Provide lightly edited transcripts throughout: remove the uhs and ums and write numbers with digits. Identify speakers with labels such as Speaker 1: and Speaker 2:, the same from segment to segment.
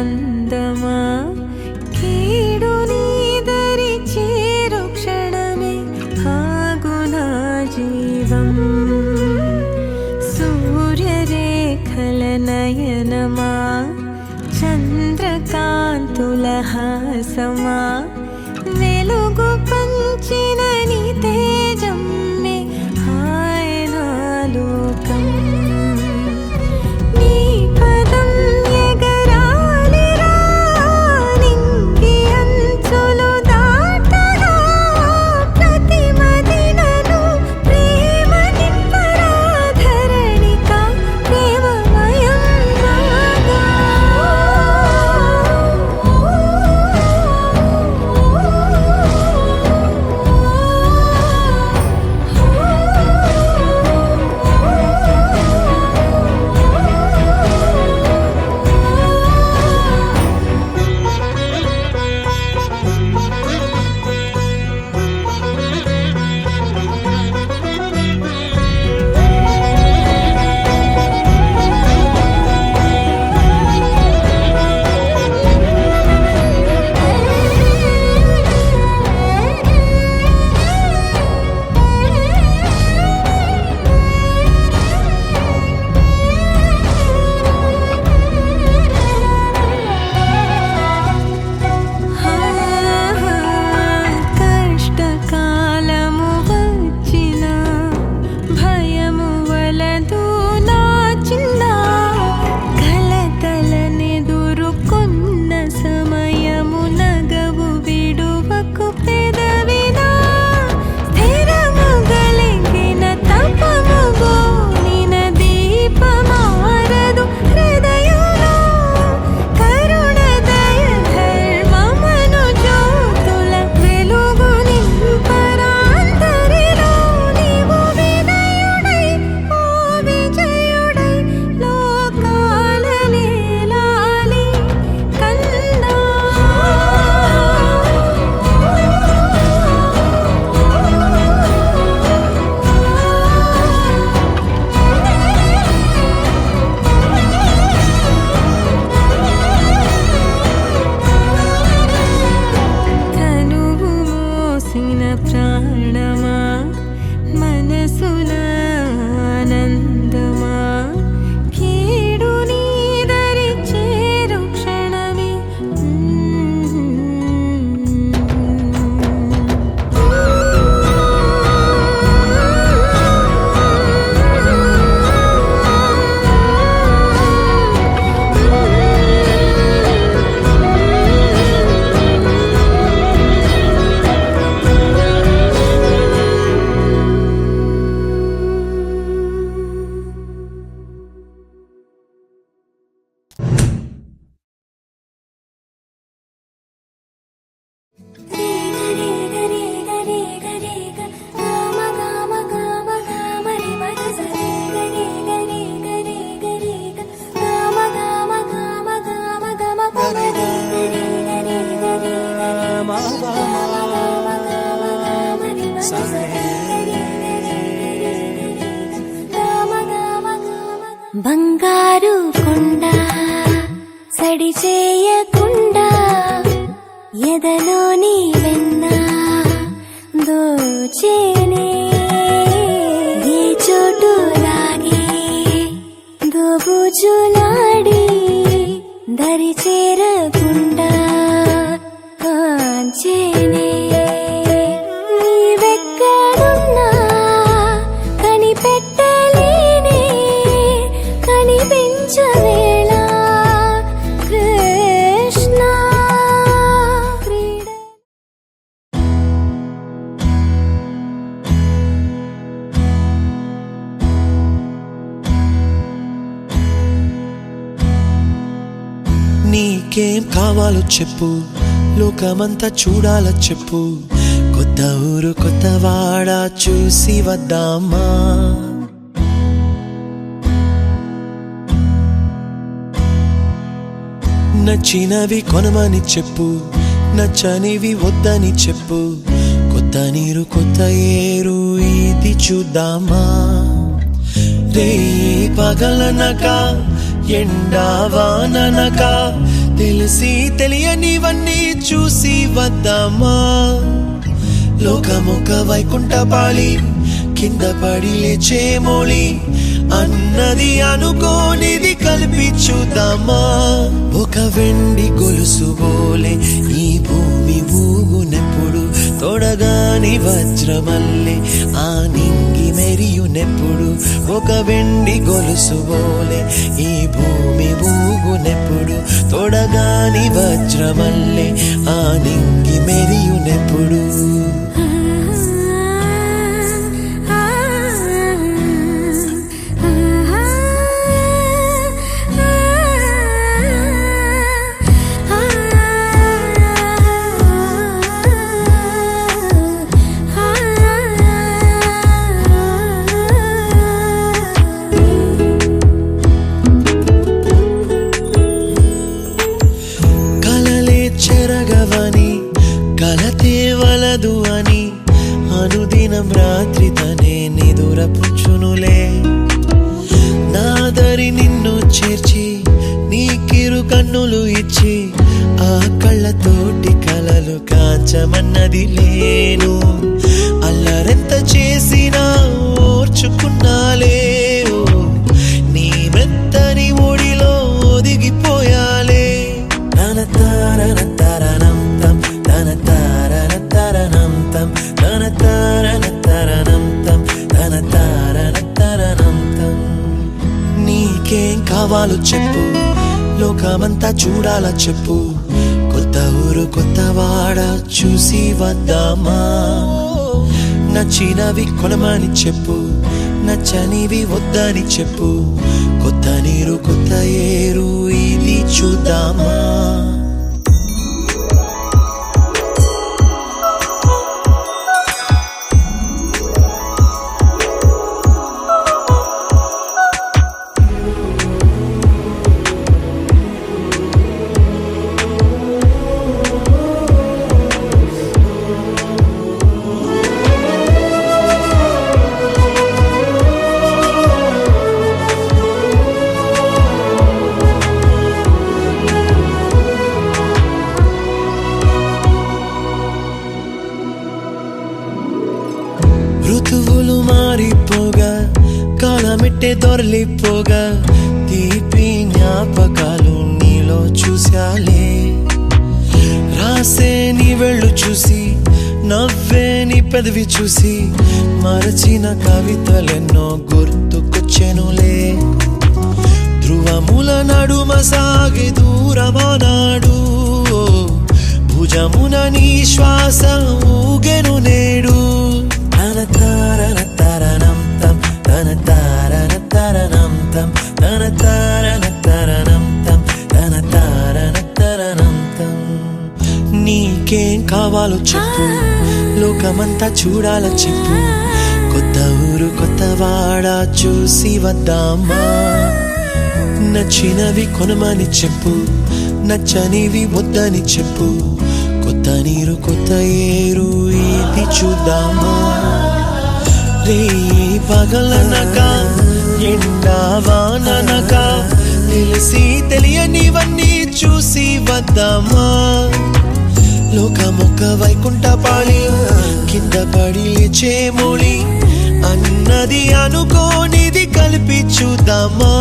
Speaker 1: ఆనందమా కీడు నీదరి చేరు క్షణమే ఆగునా జీవం సూర్యరేఖల నయనమా చంద్రకాంతుల హాసమా వెలుగు పంచిన నీ తేజమ్మే హాయనా లోకం నీ పదం ఎగరాలిరా నింగి అంచులు దాటగా ప్రతి మదినను ప్రేమ నింపరా ధరణిక ప్రేమమయం రాగా కష్టకాలము వచ్చిన భయము వలదు నా చిన్న కలతలనెదురుకొన్న సమయము నగవు విడువకు పెదవినా స్థిరము గలిగిన తపము గోనిన దీపమారదు హృదయంలో కరుణ దయ ధర్మమను జ్యోతుల వెలుగు నింపరాంతరిలో నీవు వినయుడై ఓ విజయుడై లోకాల నేలాలి కన్నా తనువు మోసిన ప్రాణమా మనసున ఆనందమా కీడు నీదరి చేరు క్షణమే బంగారు కొండ సడి చేయకుండా ఎదలోని వెన్న దోచేనే ఈ చోటు లాగే దోబుజులాడి దరి చేరకుండా కాంచేనే నీవెక్కడున్నా కనిపెట్టలేనే కనిపించవేళ కృష్ణ క్రీడ
Speaker 2: నీకేం కావాలో చెప్పు లోకమంతా చూడాల చెప్పు కొత్త ఊరు కొత్త వాడ చూసి వద్దామా నచ్చినవి కొనమని చెప్పు నచ్చనివి వద్దని చెప్పు కొత్త నీరు కొత్త ఏరు ఇది చూద్దామా రే పగలనక ఎండా వాననక తెలిసి తెలియనివన్నీ చూసి వద్దామా లోకమొక వైకుంఠపాళి కింద పడి లేచే మోళి అన్నది అనుకోనిది కలిపి చూద్దామా ఒక వెండి గొలుసు బోలే ఈ భూమి ఊగునెప్పుడు తొడగాని వజ్రమల్లె ఆ నింగి మెరియునెప్పుడు ఒక వెండి గొలుసు బోలే ఈ భూమి ఊగునెప్పుడు తొడగాని వజ్రమల్లె ఆ నింగి మెరియునెప్పుడు చెరగవని కలతే వలదు అని అనుదినం రాత్రి తనే నిదురపుచ్చునులే నాదరి నిన్ను చేర్చి నీకిరు కన్నులు ఇచ్చి ఆ కళ్ళతోటి కలలు కాంచమన్నది లేను అల్లరెంత చేసినా ఓర్చుకున్నాలే నీ మెత్తని ఒడిలో ఒదిగిపోయాలే నీకేం కావాలో చెప్పు లోకమంతా చూడాల చెప్పు కొత్త ఊరు కొత్త వాడ చూసి వద్దామా నచ్చినవి కొనమని చెప్పు నచ్చనివి వద్దని చెప్పు కొత్త నీరు కొత్త ఏరు ఇది చూద్దామా ఋతువులు మారిపోగా కాలమెట్టే దొరలిపోగా తీపి జ్ఞాపకాలు నీలో చూశాలే రాసే నీ వెళ్ళు చూసి నవ్వే నీ పెదవి చూసి మరచిన కవితలెన్నో గుర్తుకొచ్చెనులే ధ్రువముల నడుమ సాగి దూరమానాడు భుజమున నీ శ్వాస ఊగెను నేడు నీకేం కావాలో చెప్పు లోకమంతా చూడాల చెప్పు కొత్త ఊరు కొత్త వాడ చూసి వద్దామా నచ్చినవి కొనమని చెప్పు నచ్చనివి వద్దని చెప్పు కొత్త నీరు కొత్త ఏరు ఇది చూద్దామా రే పగలనక ఎండా వాననక తెలిసి తెలియనివన్నీ చూసి వద్దామా లోకమొక వైకుంఠపాళి కింద పడి లేచే మోళి అన్నది అనుకోనిది కలిపి చూద్దామా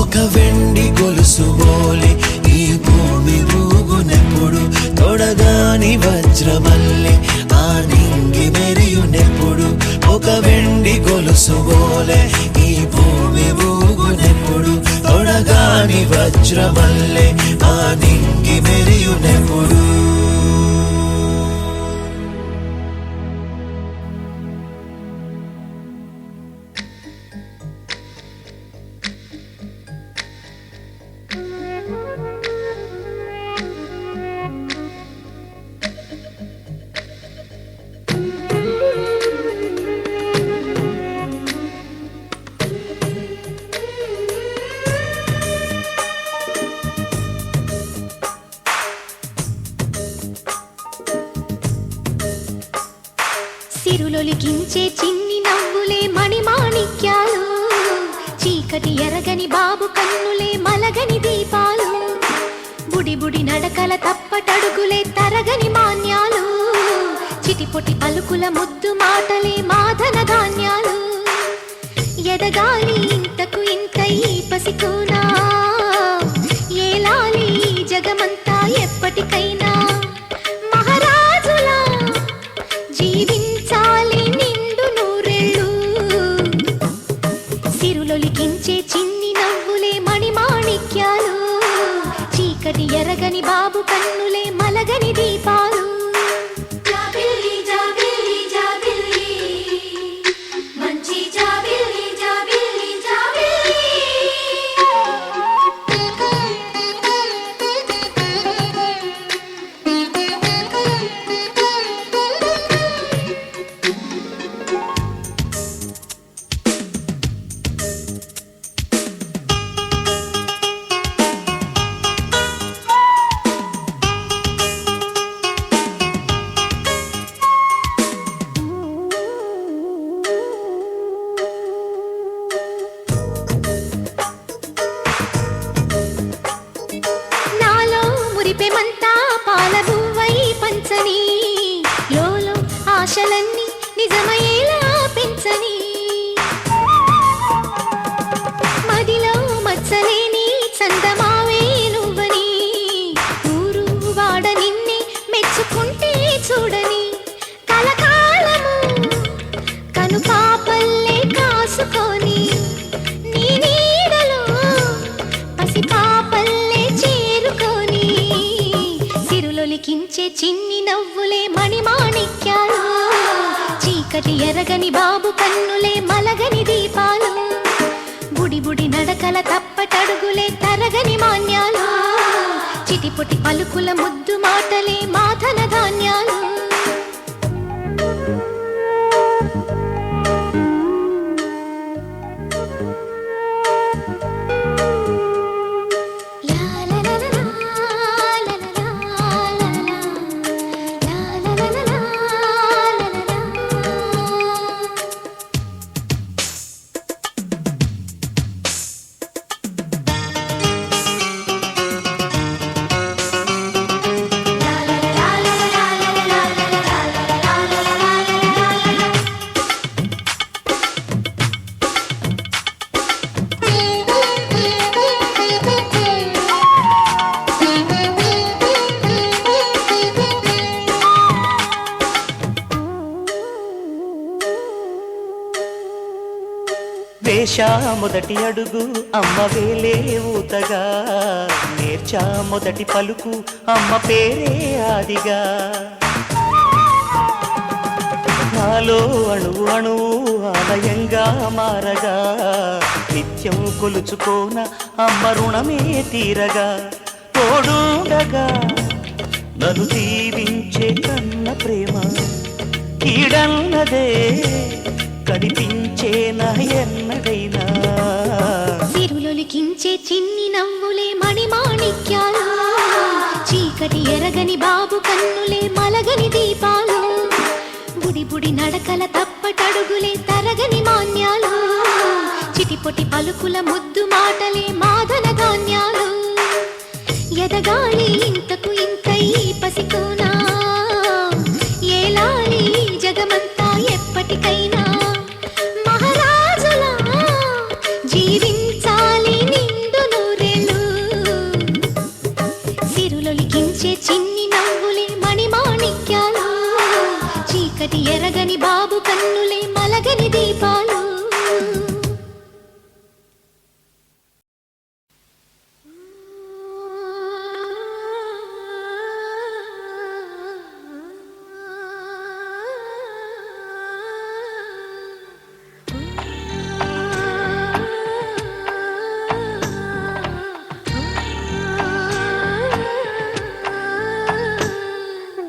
Speaker 2: ఒక వెండి గొలుసు బోలే ఈ భూమి ఊగునెప్పుడు తొడగాని వజ్రమల్లె ఆ నింగి మెరియునెప్పుడు ఒక వెండి గొలుసు బోలే ఈ భూమి ఊగునెప్పుడు తొడగాని వజ్రమల్లె ఆ నింగి మెరియునెప్పుడు
Speaker 1: సిరులొలికించే చిన్ని నవ్వులే బుడి బుడి నడకల తప్పటడుగులే తరగని మాన్యాలు, చిటిపొటి పలుకుల ముద్దు మాటలే మాదన ధాన్యాలు. ఎదగాలి ఇంతకు ఇంత ఈ పసికోనా, ఏలాలి జగమంతా ఎప్పటికైనా. మహారాజులా జీవించాలి నిండు నూరేళ్ళు, సిరులొలికించే చిన్ని నవ్వులే మణిమాణిక్యాలు, చీకటి ఎరగని బాబు కన్నులే మలగని దీపాలు. జాబిల్లి జాబిల్లి జాబిల్లి మంచి జాబిల్లి జాబిల్లి జాబిల్లి. మురిపెమంతా పాలబువ్వై పంచని, లోలో ఆశలన్నీ నిజమయ్యేలా పెంచని, మదిలో మచ్చలేని చందమావే నువ్వని, ఊరు వాడ నిన్నే మెచ్చుకుంటే చూడని, కలకాలము కను పాపల్లే కాసుకొని, నీ నీడలో పసి పాపల్లే చేరుకొని, సిరులొలికించే చిన్ని నవ్వులే మణిమాణిక్యాలు, చీకటి ఎరగని బాబు కన్నులే మలగని దీపాలు. బుడి బుడి నడకల తప్పటడుగులే తరగని మాన్యాలు, చిటిపొటి పలుకుల ముద్దు మాటలే మాధన ధాన్యాలు.
Speaker 2: వేశా మొదటి అడుగు అమ్మ వేలే ఊతగా, నేర్చా మొదటి పలుకు అమ్మ పేరే ఆదిగా, నాలో అణువు అణువు ఆలయంగా మారగా, నిత్యం కొలుచుకోన అమ్మ రుణమే తీరగా, తోడుండగా నన్ను దీవించే కన్న ప్రేమ కీడన్నదే కనిపించేనా ఎన్నడైనా.
Speaker 1: సిరులొలికించే చిన్ని నవ్వులే మణిమాణిక్యాలు, చీకటి ఎరగని బాబు కన్నులే మలగని దీపాలు. బుడి బుడి నడకల తప్పటడుగులే తరగని మాన్యాలు, చిటిపొటి పలుకుల ముద్దు మాటలే మాదన ధాన్యాలు. ఎదగాలి ఇంతకు ఇంత ఈ పసికోనా, ఏలాలి జగమంతా ఎప్పటికైనా. మహారాజులా జీవించాలి నిండు నూరేళ్ళు, సిరులొలికించే చిన్ని నవ్వులే మణిమాణిక్యాలు, చీకటి ఎరగని బాబు కన్నులే మలగని దీపాలు.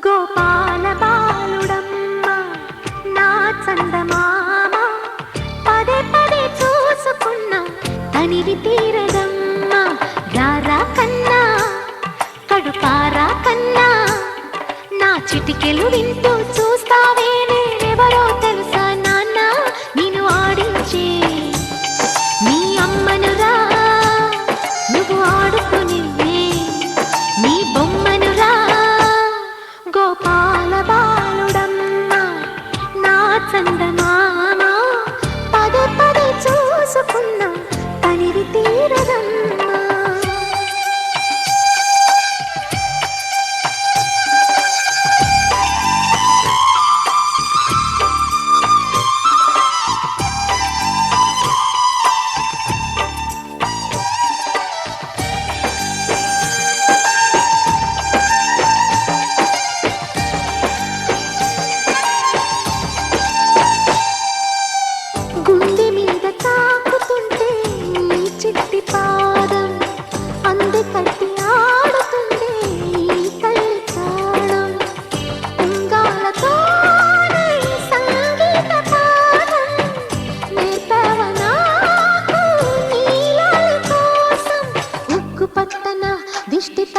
Speaker 1: గోపాల బాలుడమ్మ నా చందమామ, పదే పదే చూసుకున్నా తనివి తీరదమ్మ. రారా కన్నా కడుపారా కన్నా, నా చిటికెలు వింటూ చూస్తావే నేనెవరో తెలుసా నాన్న. నేను ఆడించే నీ అమ్మనురా, నువ్వు ఆడుకునివే నీ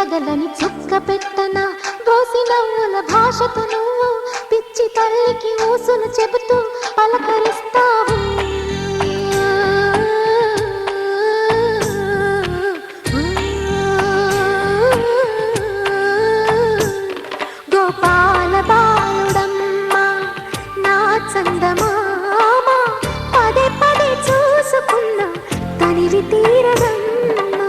Speaker 1: తగలని చుక్క పెట్టన దోసి నవ్వుల భాషతో నువ్వు పిచ్చి తల్లికి ఊసులు చెబుతూ పలకరిస్తావు. గోపాల బాలుడమ్మ నా చందమామ పదే పదే చూసుకున్నా తనివి తీరదమ్మా.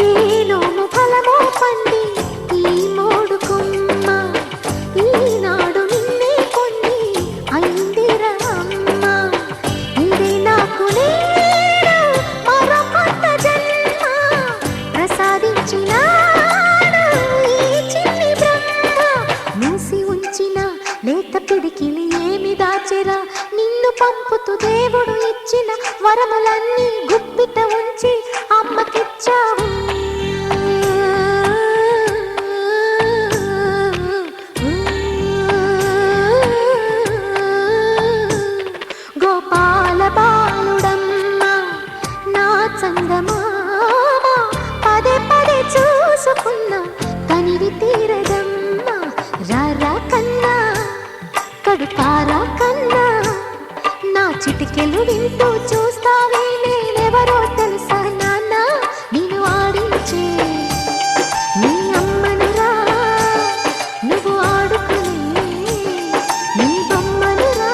Speaker 1: ఏలోను ఫలమో పండి ఈ మోడు కొమ్మ ఈనాడు నిన్నే కొన్ని అయిందిరా అమ్మ. ఇదే నాకు నేడు మరో కొత్త జన్మ ప్రసాదించినాడు ఈ చిన్ని బ్రహ్మ. మూసి ఉంచిన లేత పిడికిలి ఏమి దాచెరా నిన్ను పంపుతూ దేవుడు ఇచ్చిన వరములన్నీ గుప్పిట ఉంచి అమ్మకిచ్చావు. గోపాల బాలుడమ్మ నా చందమామ పదే పదే చూసుకున్నా తనివి తీరదమ్మా. రారా కన్నా కడుపారా కన్నా నా చిటికెలు వింటూ చూస్తావే నేనెవరో తెలుసా నాన్న నేను ఆడించే నీ అమ్మనురా నువ్వు ఆడుకునే నీ బొమ్మనురా.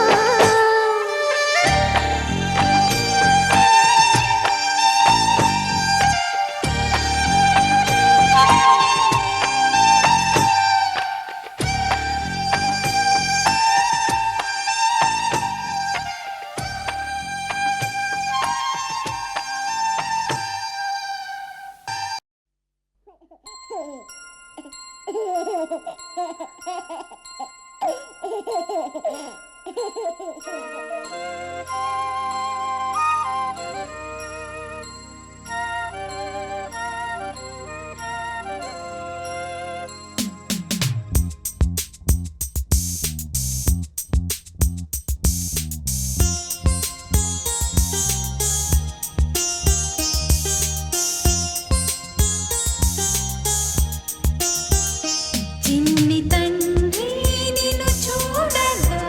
Speaker 3: చిన్ని తండ్రి నిన్ను చూడగా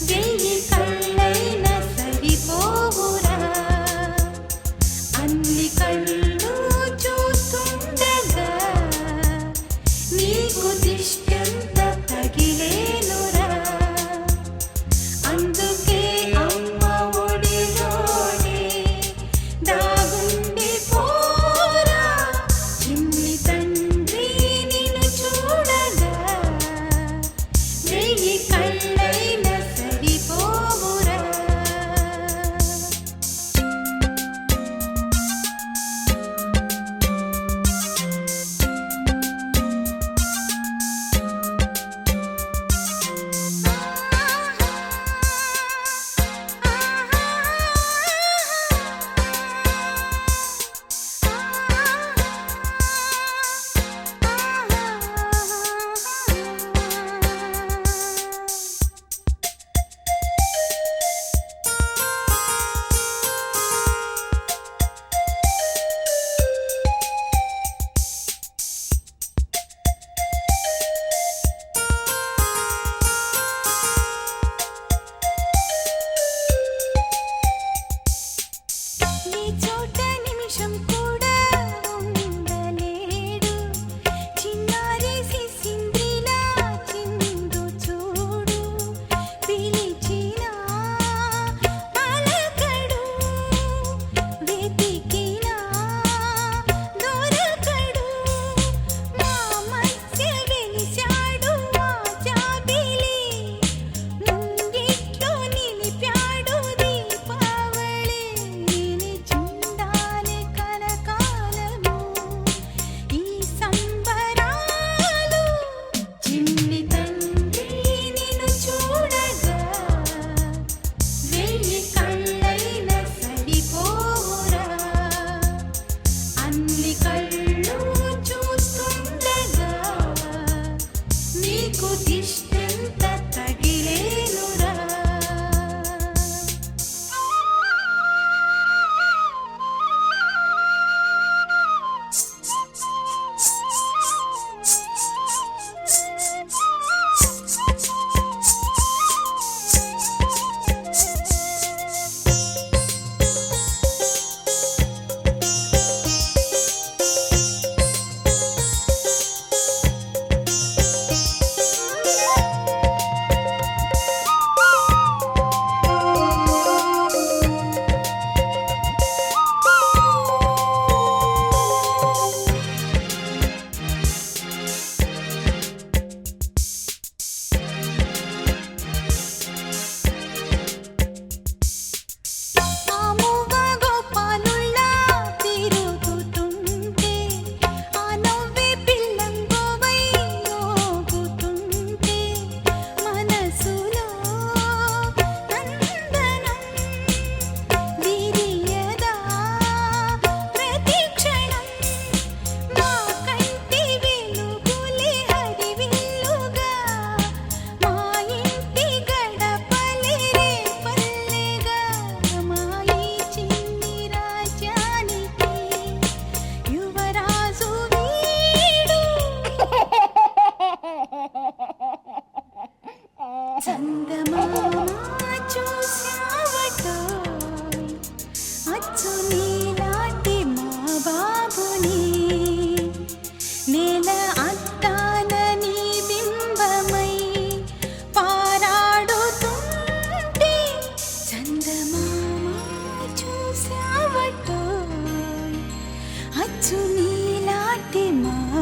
Speaker 3: వెయ్యి కళ్ళైన సరిపోవురా.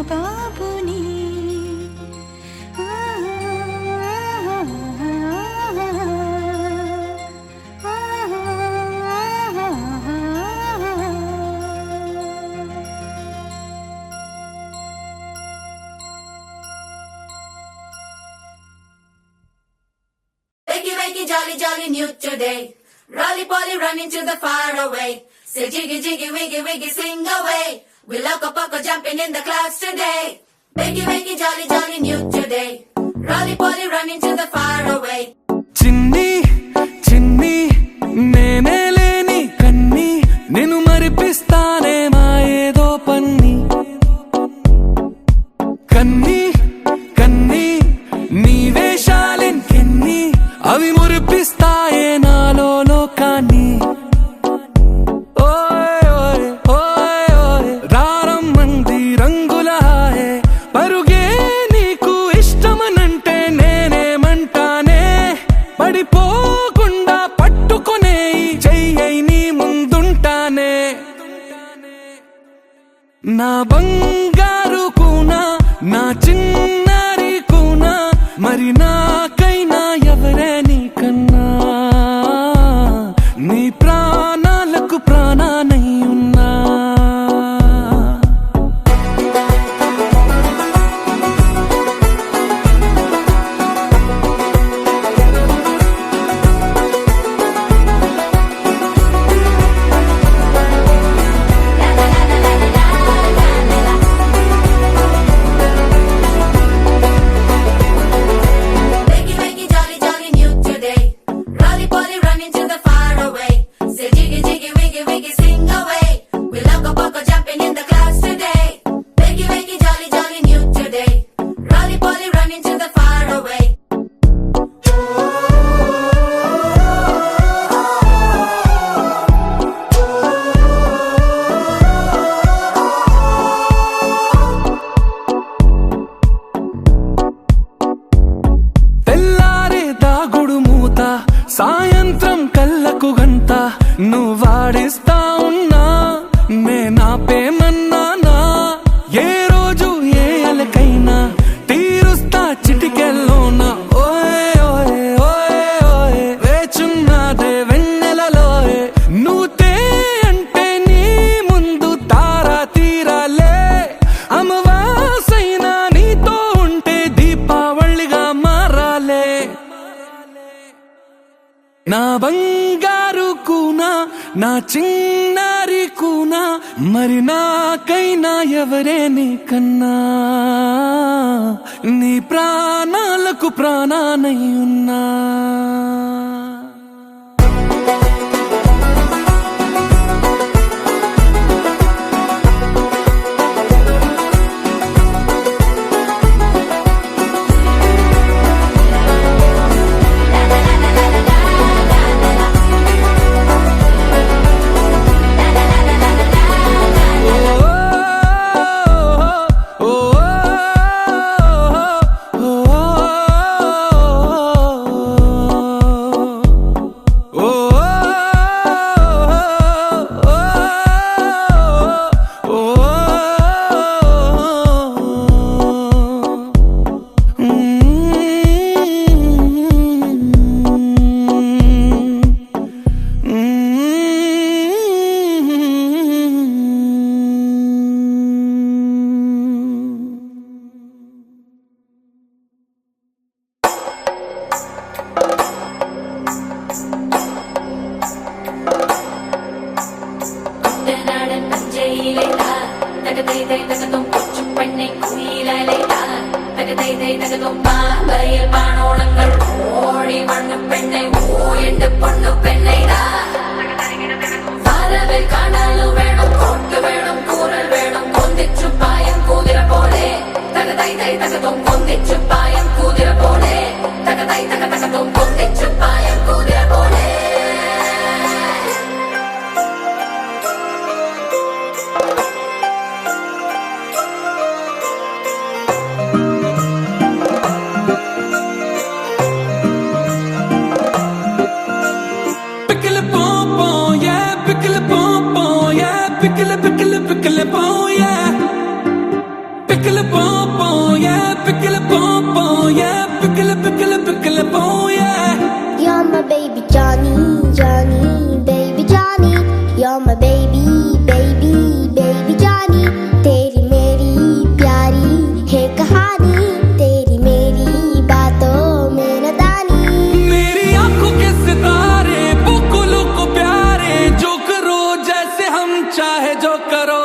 Speaker 3: బాబుని
Speaker 4: Wakey, wakey, jolly, jolly, new today. Rolly poly, running to the far away. Say jiggy, jiggy, wiggy, wiggy, sing away. We loco poco jumping in the clouds today. Wakey, wakey, jolly, jolly, new today. Rolly poly, running to the far away.
Speaker 2: చిన్ని చిన్ని నేనే లేని కన్ని నేను మరిపిస్తానే మా ఏదో పన్ని కన్ని కన్ని నీ వేషాలెన్కెన్ని అవి మురిపిస్తాయే నాలో లోకాన్ని ఓయ్ ఓయ్ ఓయ్ ఓయ్ రారమ్మంది రంగుల హాయే పరుగే నీకు ఇష్టమనంటే నేనేమంటానే పడిపోకుండా పట్టుకునే చెయ్యై నీ ముందుంటానే నా బంగారు కూనా నా చిన్నారి కూనా మరి నాకైనా ఎవరే నీకన్నా నీ ప్రాణాలకు ప్రాణానై ఉన్నా
Speaker 4: Wakey, wakey, jolly, jolly, new today. Rolly poly, running to the far away. Say jiggy, jiggy, wiggy, wiggy, sing away. We loco poco jumping in the clouds today. Wakey, wakey, jolly, jolly, new today. Rolly poly, running to the far away.
Speaker 2: తెల్లారే దాగుడు మూత సాయంత్రం కళ్ళకు గంత నువ్వాడిస్తా ఉన్నా నేనాపేమన్నానా ఏ రోజు ఏ అలకైనా తీరుస్తా చిటికెల్లోన ఓయ్ ఓయ్ ఓయ్ ఓయ్ వేచున్నదే వెన్నెలలోయే నువ్వుతే అంటే నీ ముందు తారా తీరాలే అమవాసైనా నీతో ఉంటే దీపావళిగా మారాలే నా బంగారు కూనా నా చిన్నారి కూనా మరి నాకైనా ఎవరే నీకన్నా నీ ప్రాణాలకు ప్రాణానై ఉన్నా
Speaker 4: കുട്ടനാടൻ പഞ്ചയിലേതാ തകതൈതൈ തകതും കൊച്ചുപെണ്ണെ കുയിലേതാ തകതൈതൈ തകതും പാമ്പയിൽ പാണോളങ്ങൾ ഓടി വണ്ണു പെണ്ണെ ഓയെണ്ട് പൊണ്ണു പെണ്ണൈതാ വരവിൽ കാണാലു വേണം കൊട്ടു വേണം കൂറൽ വേണം കൊന്തിച്ചു പായം കുതിര പോലെ തകതൈതൈ തകതും കൊന്തിച്ചു പായം കുതിര പോലെ തകതൈ തകതും കൊന്തിച്ചു പായം കുതിര പോലെ
Speaker 2: Pickle pom yeah, pickle pom yeah, pickle pom yeah. Pickle pickle pom pom, yeah, pickle pom pom, yeah, pickle pickle pickle pom, yeah.
Speaker 5: You're my baby Johnny, Johnny, baby Johnny. You're my baby, baby, baby Johnny. तेरी मेरी प्यारी है कहानी, तेरी मेरी बातों में न दानी.
Speaker 2: मेरी आंखों के सितारे बुकुलों को प्यारे, जो करो जैसे हम चाहे जो करो.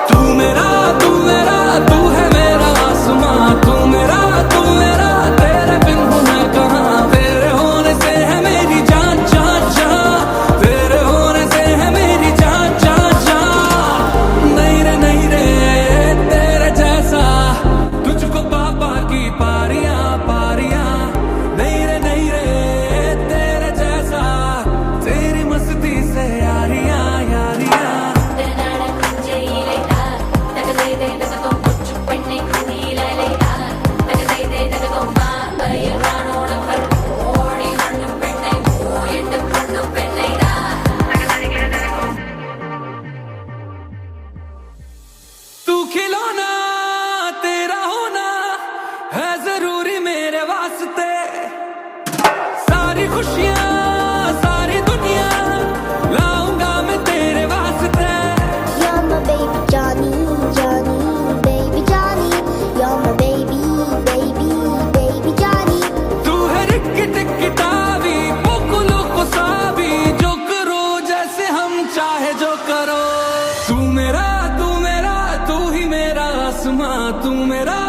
Speaker 2: तू मेरा तू है मेरा आसमां. तू मेरा तेरे बिन हूँ मैं कहाँ. तेरे होने से है मेरी जान जान जान. तेरे होने से है मेरी जान जान जान. नहीं रे तेरे जैसा तुझको पापा की पारियां पारियां. नहीं रे तेरे जैसा तेरी मस्ती से यारियां यारियां. तू खिलौना तेरा होना है जरूरी मेरे वास्ते. सारी खुशियाँ सारी दुनिया लाऊंगा मैं तेरे वास्ते.
Speaker 5: You're my baby Johnny, Johnny, baby Johnny. You're my baby, baby, baby Johnny.
Speaker 2: तू है रिक्की टिक्की टावी बुकुलों को सावी, जो करो जैसे हम चाहे जो करो. तू मेरा तू ही मेरा आसमां. तू मेरा